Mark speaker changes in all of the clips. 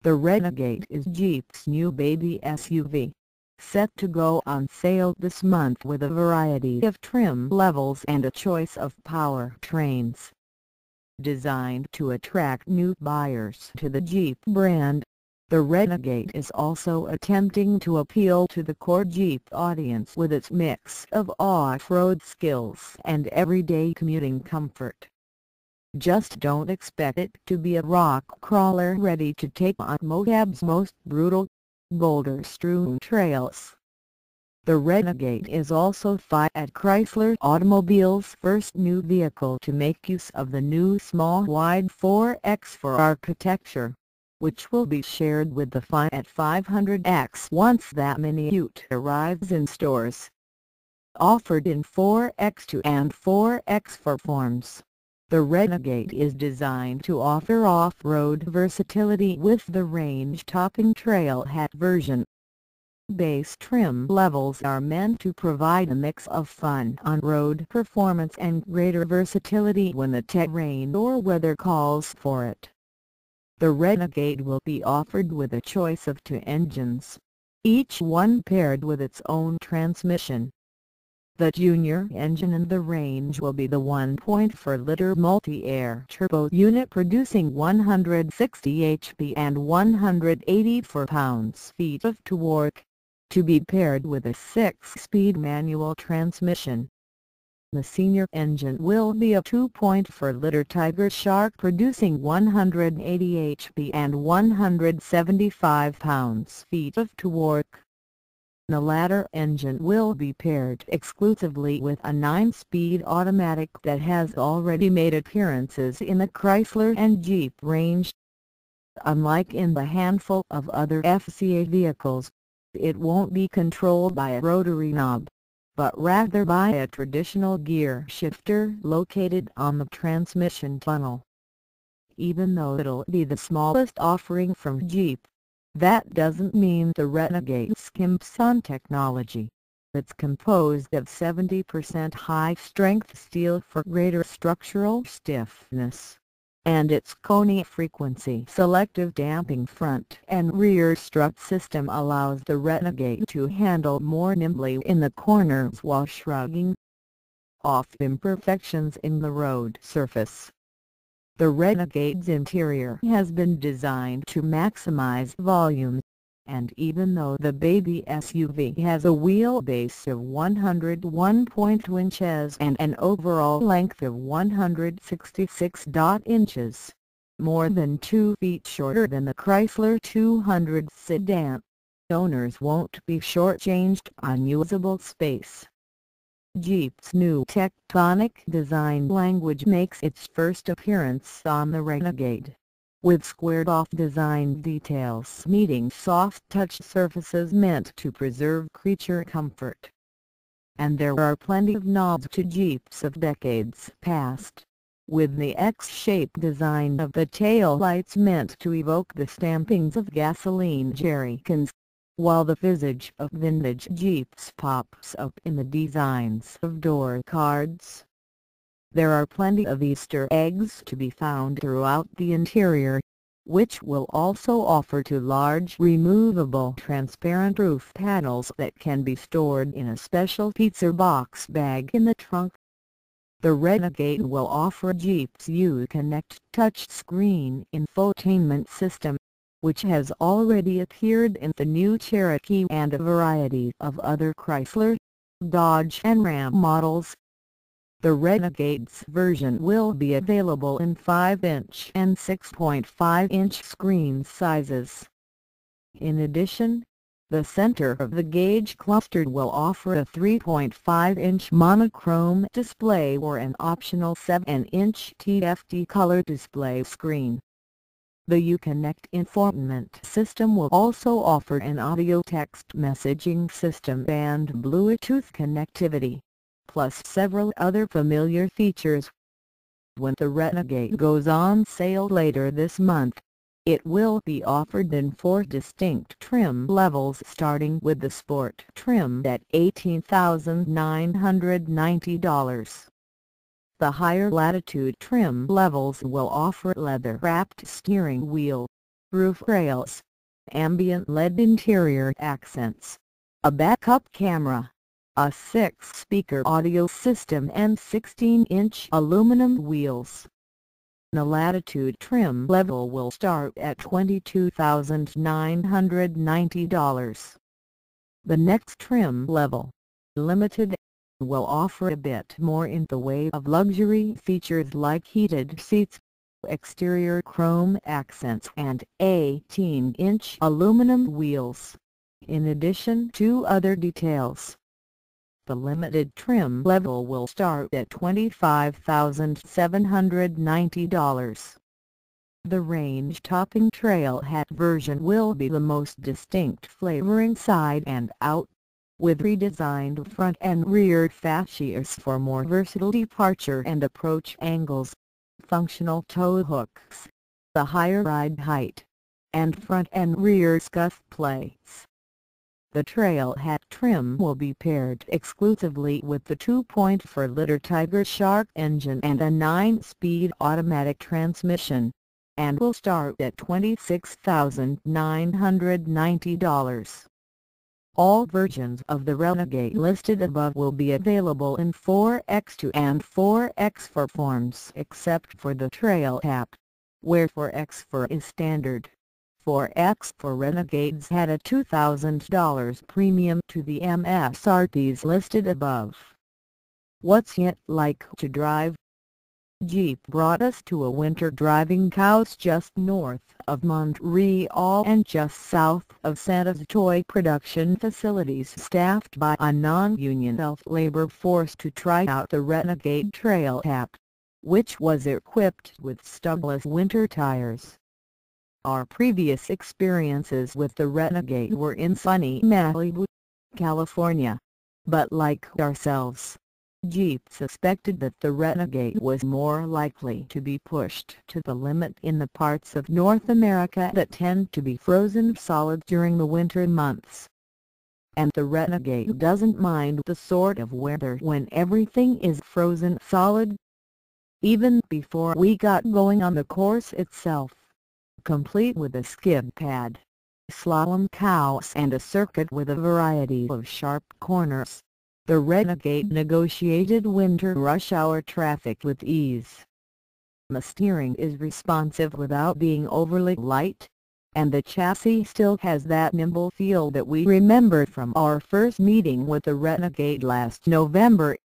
Speaker 1: The Renegade is Jeep's new baby SUV, set to go on sale this month with a variety of trim levels and a choice of powertrains. Designed to attract new buyers to the Jeep brand, the Renegade is also attempting to appeal to the core Jeep audience with its mix of off-road skills and everyday commuting comfort. Just don't expect it to be a rock crawler ready to take on Moab's most brutal, boulder-strewn trails. The Renegade is also Fiat Chrysler Automobile's first new vehicle to make use of the new small wide 4x4 architecture, which will be shared with the Fiat 500X once that mini ute arrives in stores. Offered in 4x2 and 4x4 forms, the Renegade is designed to offer off-road versatility with the range-topping Trailhawk version. Base trim levels are meant to provide a mix of fun on-road performance and greater versatility when the terrain or weather calls for it. The Renegade will be offered with a choice of 2 engines, each one paired with its own transmission. The junior engine in the range will be the 1.4-liter multi-air turbo unit producing 160 HP and 184 pounds-feet of torque, to be paired with a 6-speed manual transmission. The senior engine will be a 2.4-liter Tiger Shark producing 180 HP and 175 pounds-feet of torque. The latter engine will be paired exclusively with a 9-speed automatic that has already made appearances in the Chrysler and Jeep range. Unlike in the handful of other FCA vehicles, it won't be controlled by a rotary knob, but rather by a traditional gear shifter located on the transmission funnel. Even though it'll be the smallest offering from Jeep, that doesn't mean the Renegade skimps on technology. It's composed of 70% high-strength steel for greater structural stiffness, and its Kone frequency selective damping front and rear strut system allows the Renegade to handle more nimbly in the corners while shrugging off imperfections in the road surface. The Renegade's interior has been designed to maximize volume, and even though the baby SUV has a wheelbase of 101.2 inches and an overall length of 166 inches, more than 2 feet shorter than the Chrysler 200 sedan, owners won't be shortchanged on usable space. Jeep's new tectonic design language makes its first appearance on the Renegade, with squared-off design details meeting soft-touch surfaces meant to preserve creature comfort. And there are plenty of nods to Jeeps of decades past, with the X-shaped design of the taillights meant to evoke the stampings of gasoline jerrycans, while the visage of vintage Jeeps pops up in the designs of door cards. There are plenty of Easter eggs to be found throughout the interior, which will also offer 2 large removable transparent roof panels that can be stored in a special pizza box bag in the trunk. The Renegade will offer Jeep's Uconnect touchscreen infotainment system, which has already appeared in the new Cherokee and a variety of other Chrysler, Dodge and Ram models. The Renegade's version will be available in 5-inch and 6.5-inch screen sizes. In addition, the center of the gauge cluster will offer a 3.5-inch monochrome display or an optional 7-inch TFT color display screen. The Uconnect infotainment system will also offer an audio text messaging system and Bluetooth connectivity, plus several other familiar features. When the Renegade goes on sale later this month, it will be offered in 4 distinct trim levels starting with the Sport trim at $18,990. The higher latitude trim levels will offer leather-wrapped steering wheel, roof rails, ambient LED interior accents, a backup camera, a 6-speaker audio system and 16-inch aluminum wheels. The Latitude trim level will start at $22,990. The next trim level, Limited, will offer a bit more in the way of luxury features like heated seats, exterior chrome accents and 18-inch aluminum wheels, in addition to other details. The Limited trim level will start at $25,790. The range-topping Trailhawk version will be the most distinct flavoring side and out, with redesigned front and rear fascias for more versatile departure and approach angles, functional tow hooks, the higher ride height, and front and rear scuff plates. The Trailhawk trim will be paired exclusively with the 2.4-liter Tiger Shark engine and a 9-speed automatic transmission, and will start at $26,990. All versions of the Renegade listed above will be available in 4x2 and 4x4 forms except for the Trailhawk, where 4x4 is standard. 4x4 Renegades had a $2,000 premium to the MSRPs listed above. What's it like to drive? Jeep brought us to a winter driving house just north of Montreal and just south of Santa's toy production facilities, staffed by a non-union labor force to try out the Renegade Trailhawk, which was equipped with stubless winter tires. Our previous experiences with the Renegade were in sunny Malibu, California, but like ourselves, Jeep suspected that the Renegade was more likely to be pushed to the limit in the parts of North America that tend to be frozen solid during the winter months. And the Renegade doesn't mind the sort of weather when everything is frozen solid. Even before we got going on the course itself, complete with a skid pad, slalom course and a circuit with a variety of sharp corners, the Renegade negotiated winter rush hour traffic with ease. The steering is responsive without being overly light, and the chassis still has that nimble feel that we remember from our first meeting with the Renegade last November.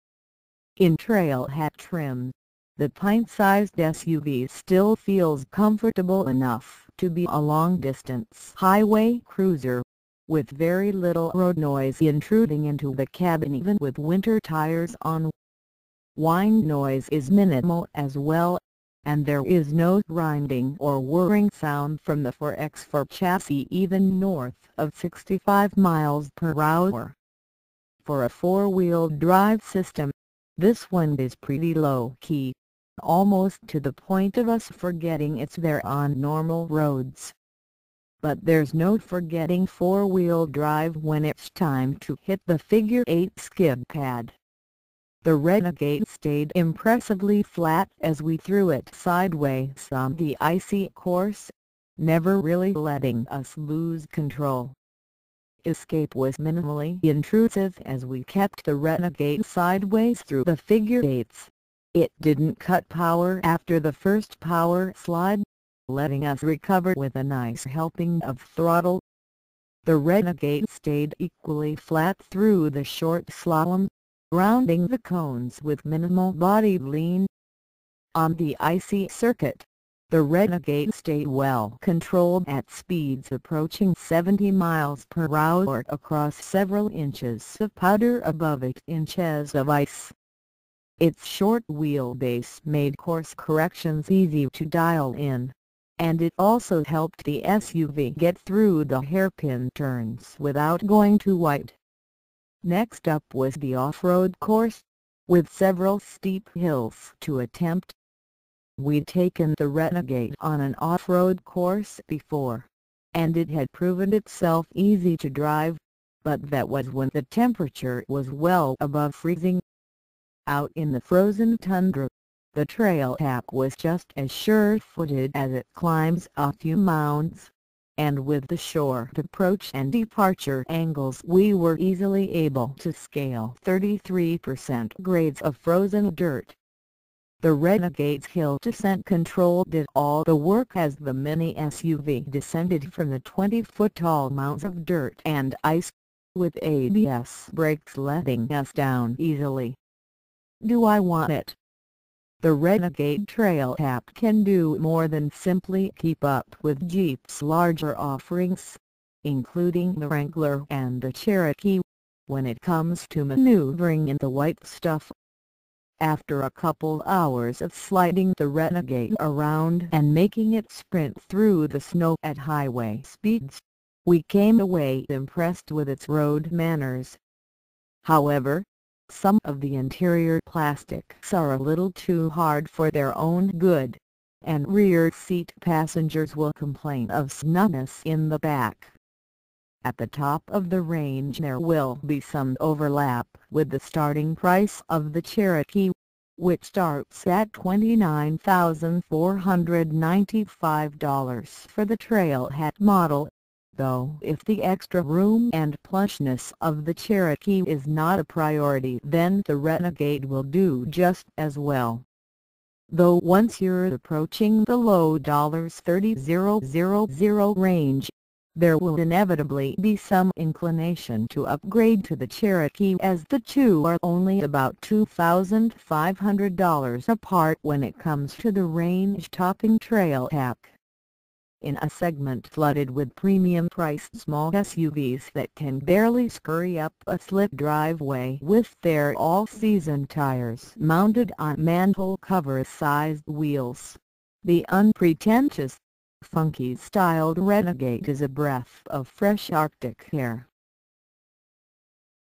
Speaker 1: In Trailhawk trim, the pint-sized SUV still feels comfortable enough to be a long-distance highway cruiser, with very little road noise intruding into the cabin even with winter tires on. Whine noise is minimal as well, and there is no grinding or whirring sound from the 4x4 chassis even north of 65 miles per hour. For a four-wheel drive system, this one is pretty low-key, almost to the point of us forgetting it's there on normal roads. But there's no forgetting four-wheel drive when it's time to hit the figure-8 skid pad. The Renegade stayed impressively flat as we threw it sideways on the icy course, never really letting us lose control. Escape was minimally intrusive as we kept the Renegade sideways through the figure-8s. It didn't cut power after the first power slide, letting us recover with a nice helping of throttle. The Renegade stayed equally flat through the short slalom, rounding the cones with minimal body lean. On the icy circuit, the Renegade stayed well controlled at speeds approaching 70 miles per hour across several inches of powder above 8 inches of ice. Its short wheelbase made course corrections easy to dial in, and it also helped the SUV get through the hairpin turns without going too wide. Next up was the off-road course, with several steep hills to attempt. We'd taken the Renegade on an off-road course before, and it had proven itself easy to drive, but that was when the temperature was well above freezing. Out in the frozen tundra, the Trailhawk was just as sure-footed as it climbs a few mounds, and with the short approach and departure angles we were easily able to scale 33% grades of frozen dirt. The Renegade's hill descent control did all the work as the mini SUV descended from the 20-foot-tall mounds of dirt and ice, with ABS brakes letting us down easily. Do I want it? The Renegade Trailhawk can do more than simply keep up with Jeep's larger offerings, including the Wrangler and the Cherokee, when it comes to maneuvering in the white stuff. After a couple hours of sliding the Renegade around and making it sprint through the snow at highway speeds, we came away impressed with its road manners. However, some of the interior plastics are a little too hard for their own good, and rear seat passengers will complain of snugness in the back. At the top of the range there will be some overlap with the starting price of the Cherokee, which starts at $29,495 for the Trailhawk model, though if the extra room and plushness of the Cherokee is not a priority then the Renegade will do just as well. Though once you're approaching the low $30,000 range, there will inevitably be some inclination to upgrade to the Cherokee, as the two are only about $2,500 apart when it comes to the range-topping Trailhawk. In a segment flooded with premium-priced small SUVs that can barely scurry up a slip driveway with their all-season tires mounted on manhole-cover-sized wheels, the unpretentious, funky-styled Renegade is a breath of fresh Arctic air.